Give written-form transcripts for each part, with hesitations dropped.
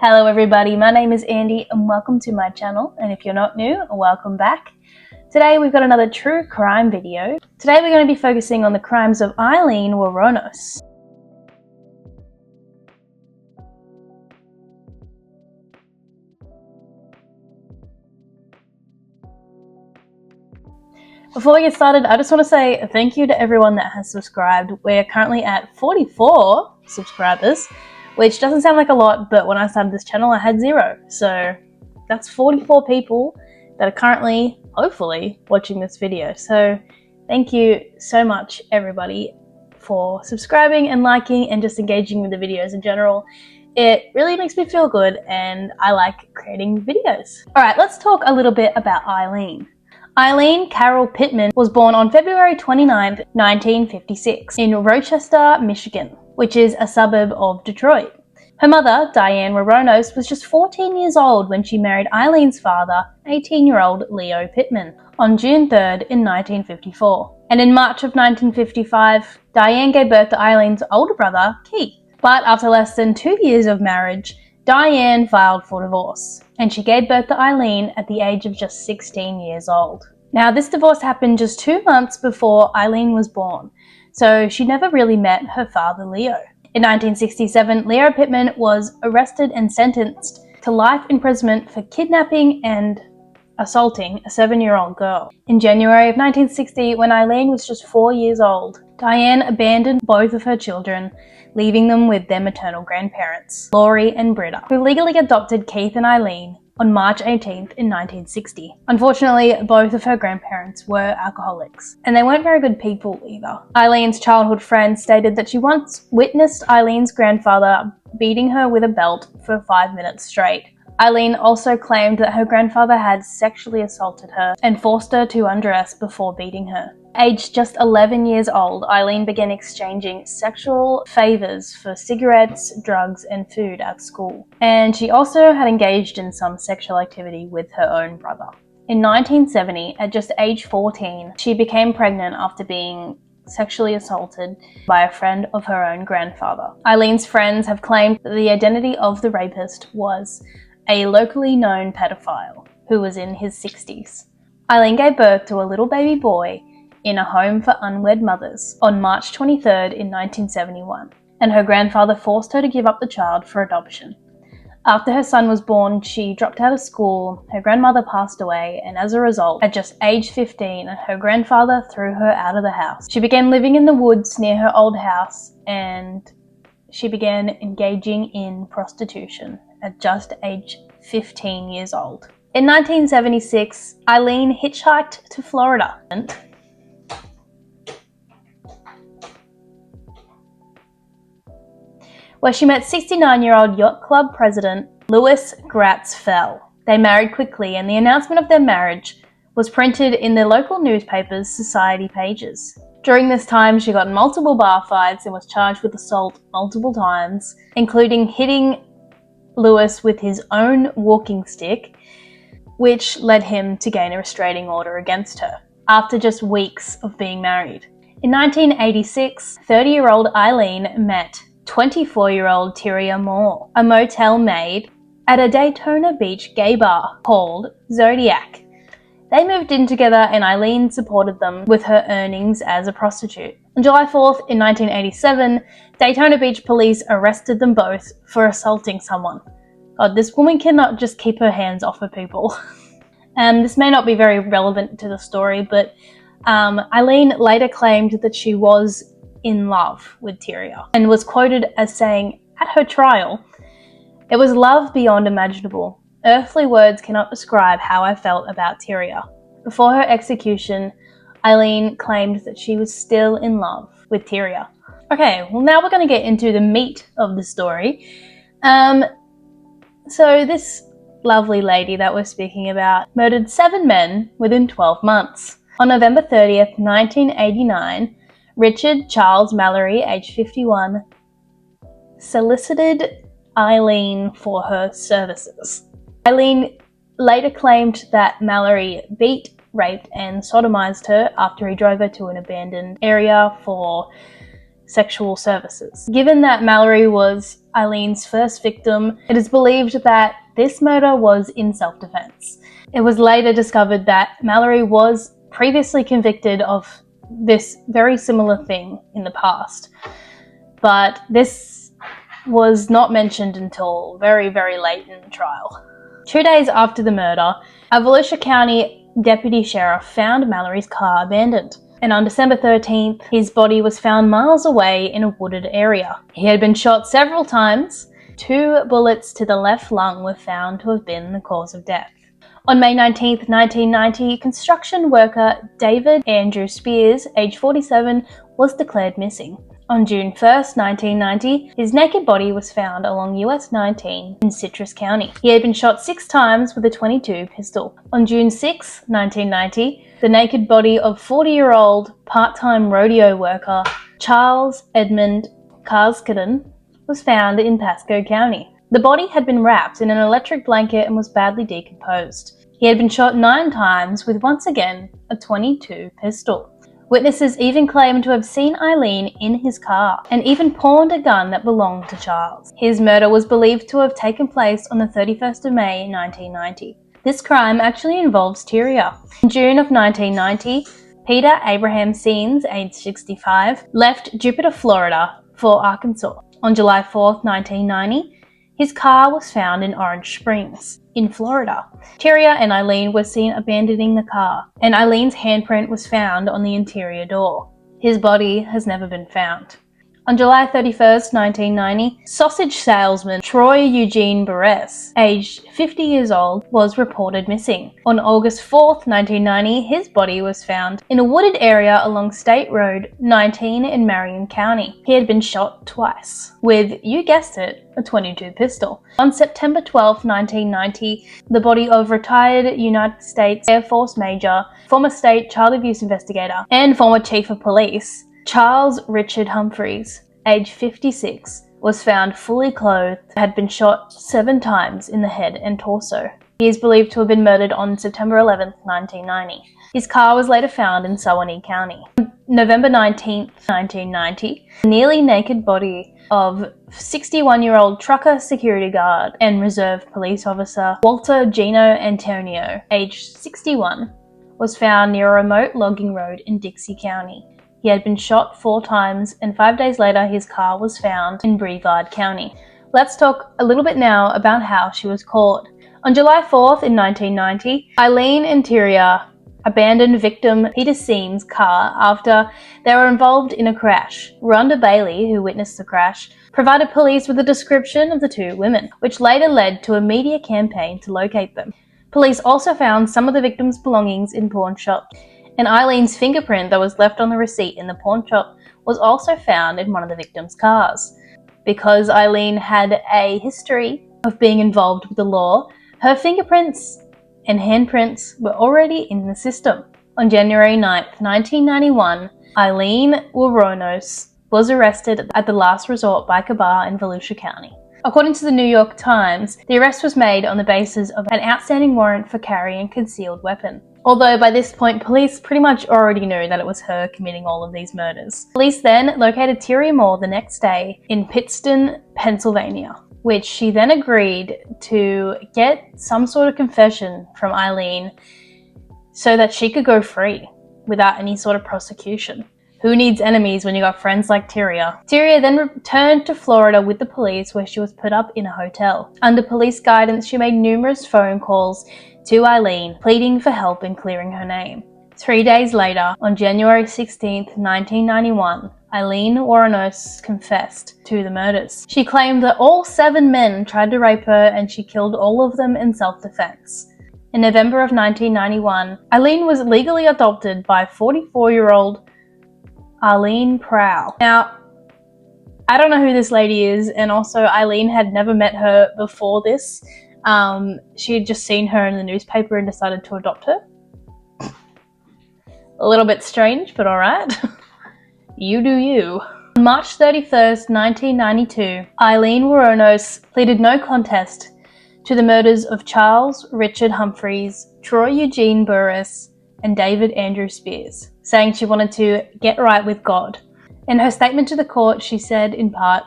Hello everybody, my name is Andy and welcome to my channel, and if you're not new, welcome back. Today we've got another true crime video. Today we're going to be focusing on the crimes of Aileen Wuornos. Before we get started, I just want to say thank you to everyone that has subscribed. We're currently at 44 subscribers, which doesn't sound like a lot, but when I started this channel I had 0. So that's 44 people that are currently, hopefully, watching this video. So thank you so much everybody for subscribing and liking and just engaging with the videos in general. It really makes me feel good and I like creating videos. Alright, let's talk a little bit about Aileen. Aileen Carol Pittman was born on February 29, 1956 in Rochester, Michigan, which is a suburb of Detroit. Her mother, Diane Wuronos, was just 14 years old when she married Aileen's father, 18-year-old Leo Pittman, on June 3rd in 1954. And in March of 1955, Diane gave birth to Aileen's older brother, Keith. But after less than 2 years of marriage, Diane filed for divorce, and she gave birth to Aileen at the age of just 16 years old. Now, this divorce happened just 2 months before Aileen was born, so she never really met her father, Leo. In 1967, Leo Pittman was arrested and sentenced to life imprisonment for kidnapping and assaulting a 7-year-old girl. In January of 1960, when Aileen was just 4 years old, Diane abandoned both of her children, leaving them with their maternal grandparents, Laurie and Britta, who legally adopted Keith and Aileen on March 18th in 1960. Unfortunately, both of her grandparents were alcoholics, and they weren't very good people either. Aileen's childhood friend stated that she once witnessed Aileen's grandfather beating her with a belt for 5 minutes straight. Aileen also claimed that her grandfather had sexually assaulted her and forced her to undress before beating her. Aged just 11 years old, Aileen began exchanging sexual favors for cigarettes, drugs, and food at school. And she also had engaged in some sexual activity with her own brother. In 1970, at just age 14, she became pregnant after being sexually assaulted by a friend of her own grandfather. Aileen's friends have claimed that the identity of the rapist was a locally known pedophile who was in his 60s. Aileen gave birth to a little baby boy in a home for unwed mothers on March 23rd in 1971, and her grandfather forced her to give up the child for adoption. After her son was born, she dropped out of school, her grandmother passed away, and as a result, at just age 15, her grandfather threw her out of the house. She began living in the woods near her old house, and she began engaging in prostitution at just age 15 years old. In 1976, Aileen hitchhiked to Florida, where she met 69-year-old yacht club president Louis Gratz Fell. They married quickly, and the announcement of their marriage was printed in the local newspaper's society pages. During this time, she got in multiple bar fights and was charged with assault multiple times, including hitting Louis with his own walking stick, which led him to gain a restraining order against her after just weeks of being married. In 1986, 30-year-old Aileen met 24-year-old Tyria Moore, a motel maid at a Daytona Beach gay bar called Zodiac. They moved in together and Aileen supported them with her earnings as a prostitute. On July 4th in 1987, Daytona Beach police arrested them both for assaulting someone. God, this woman cannot just keep her hands off of people. This may not be very relevant to the story, but Aileen later claimed that she was in love with Tyria and was quoted as saying at her trial, "It was love beyond imaginable. Earthly words cannot describe how I felt about Tyria." Before her execution, Aileen claimed that she was still in love with Tyria. Okay, well now we're going to get into the meat of the story. So this lovely lady that we're speaking about murdered 7 men within 12 months. On November 30th, 1989, Richard Charles Mallory, age 51, solicited Aileen for her services. Aileen later claimed that Mallory beat, raped, and sodomized her after he drove her to an abandoned area for sexual services. Given that Mallory was Aileen's first victim, it is believed that this murder was in self-defense. It was later discovered that Mallory was previously convicted of this very similar thing in the past, but this was not mentioned until very, very late in the trial. 2 days after the murder, a Volusia County deputy sheriff found Mallory's car abandoned, and on December 13th, his body was found miles away in a wooded area. He had been shot several times. 2 bullets to the left lung were found to have been the cause of death. On May 19, 1990, construction worker David Andrew Spears, age 47, was declared missing. On June 1, 1990, his naked body was found along US 19 in Citrus County. He had been shot 6 times with a .22 pistol. On June 6, 1990, the naked body of 40-year-old part-time rodeo worker Charles Edmund Karskinen was found in Pasco County. The body had been wrapped in an electric blanket and was badly decomposed. He had been shot 9 times with, once again, a .22 pistol. Witnesses even claimed to have seen Aileen in his car and even pawned a gun that belonged to Charles. His murder was believed to have taken place on the 31st of May 1990. This crime actually involves Tyria. In June of 1990, Peter Abraham Seens, age 65, left Jupiter, Florida for Arkansas. On July 4, 1990, his car was found in Orange Springs, in Florida. Tyria and Aileen were seen abandoning the car, and Aileen's handprint was found on the interior door. His body has never been found. On July 31st, 1990, sausage salesman Troy Eugene Burress, aged 50 years old, was reported missing. On August 4th, 1990, his body was found in a wooded area along State Road 19 in Marion County. He had been shot twice, with, you guessed it, a .22 pistol. On September 12, 1990, the body of retired United States Air Force Major, former state child abuse investigator, and former chief of police, Charles Richard Humphreys, age 56, was found fully clothed, had been shot 7 times in the head and torso. He is believed to have been murdered on September 11, 1990. His car was later found in Suwannee County. On November 19, 1990, the nearly naked body of 61-year-old trucker security guard and reserve police officer Walter Gino Antonio, age 61, was found near a remote logging road in Dixie County. He had been shot 4 times, and 5 days later his car was found in Brevard County. Let's talk a little bit now about how she was caught. On July 4th in 1990, Aileen and Tyria abandoned victim Peter Seams' car after they were involved in a crash. Rhonda Bailey, who witnessed the crash, provided police with a description of the 2 women, which later led to a media campaign to locate them. Police also found some of the victims' belongings in pawn shops, and Aileen's fingerprint that was left on the receipt in the pawn shop was also found in one of the victims' cars. Because Aileen had a history of being involved with the law, her fingerprints and handprints were already in the system. On January 9, 1991, Aileen Wuornos was arrested at the Last Resort Biker Bar in Volusia County. According to the New York Times, the arrest was made on the basis of an outstanding warrant for carrying a concealed weapon. Although by this point, police pretty much already knew that it was her committing all of these murders. Police then located Tyria Moore the next day in Pittston, Pennsylvania, which she then agreed to get some sort of confession from Aileen so that she could go free without any sort of prosecution. Who needs enemies when you got friends like Tyria? Tyria then returned to Florida with the police, where she was put up in a hotel. Under police guidance, she made numerous phone calls to Aileen, pleading for help in clearing her name. 3 days later, on January 16, 1991, Aileen Wuornos confessed to the murders. She claimed that all 7 men tried to rape her and she killed all of them in self-defense. In November of 1991, Aileen was legally adopted by 44-year-old Arlene Prowl. Now, I don't know who this lady is, and also Aileen had never met her before this. She had just seen her in the newspaper and decided to adopt her. A little bit strange, but alright. You do you. On March 31st, 1992, Aileen Wuornos pleaded no contest to the murders of Charles Richard Humphreys, Troy Eugene Burress, and David Andrew Spears, saying she wanted to get right with God In her statement to the court, she said in part,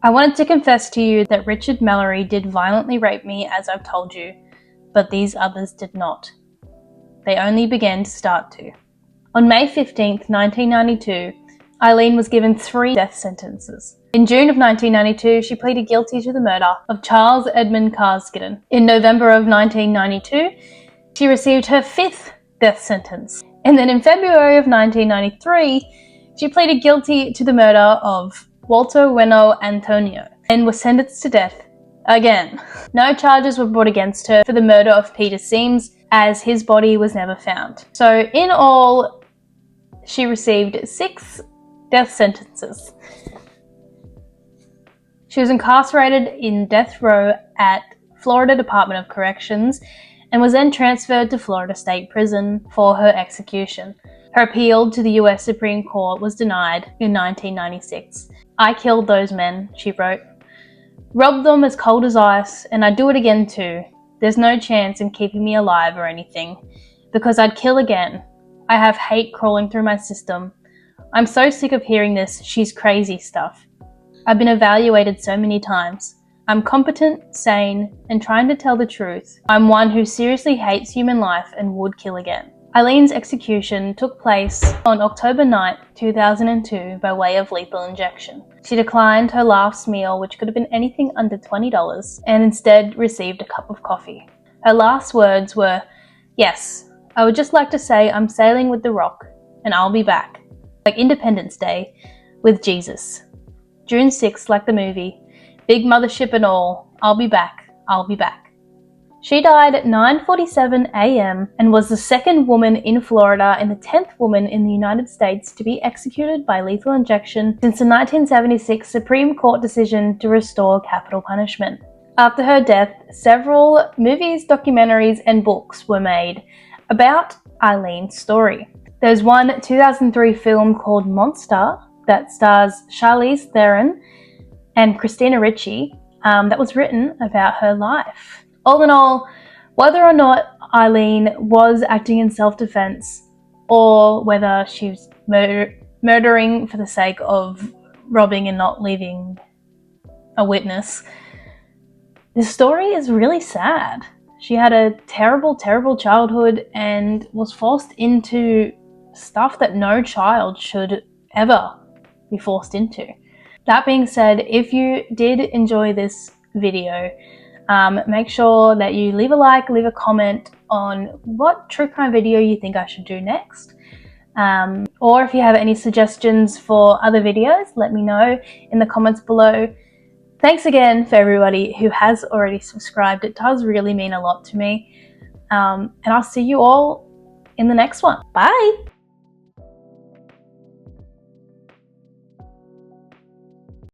"I wanted to confess to you that Richard Mallory did violently rape me, as I've told you, but these others did not. They only began to start to." On May 15, 1992, Aileen was given 3 death sentences. In June of 1992, she pleaded guilty to the murder of Charles Edmund Carsgidden. In November of 1992, she received her 5th death sentence. And then in February of 1993, she pleaded guilty to the murder of Walter Bueno Antonio and was sentenced to death again. No charges were brought against her for the murder of Peter Seams, as his body was never found. So in all, she received 6 death sentences. She was incarcerated in death row at Florida Department of Corrections and was then transferred to Florida State Prison for her execution. Her appeal to the US Supreme Court was denied in 1996. "I killed those men," she wrote. "Robbed them as cold as ice, and I'd do it again too. There's no chance in keeping me alive or anything, because I'd kill again. I have hate crawling through my system. I'm so sick of hearing this 'she's crazy' stuff. I've been evaluated so many times. I'm competent, sane, and trying to tell the truth. I'm one who seriously hates human life and would kill again." Aileen's execution took place on October 9, 2002 by way of lethal injection. She declined her last meal, which could have been anything under $20, and instead received a cup of coffee. Her last words were, "Yes, I would just like to say I'm sailing with the Rock, and I'll be back. Like Independence Day, with Jesus. June 6th, like the movie. Big mothership and all. I'll be back. I'll be back." She died at 9:47 a.m. and was the 2nd woman in Florida and the 10th woman in the United States to be executed by lethal injection since the 1976 Supreme Court decision to restore capital punishment. After her death, several movies, documentaries, and books were made about Aileen's story. There's one 2003 film called Monster that stars Charlize Theron and Christina Ricci that was written about her life. All in all, whether or not Aileen was acting in self-defense or whether she was murdering for the sake of robbing and not leaving a witness, this story is really sad. She had a terrible, terrible childhood and was forced into stuff that no child should ever be forced into. That being said, if you did enjoy this video, make sure that you leave a like, leave a comment on what true crime video you think I should do next. Or if you have any suggestions for other videos, let me know in the comments below. Thanks again for everybody who has already subscribed. It does really mean a lot to me. And I'll see you all in the next one. Bye!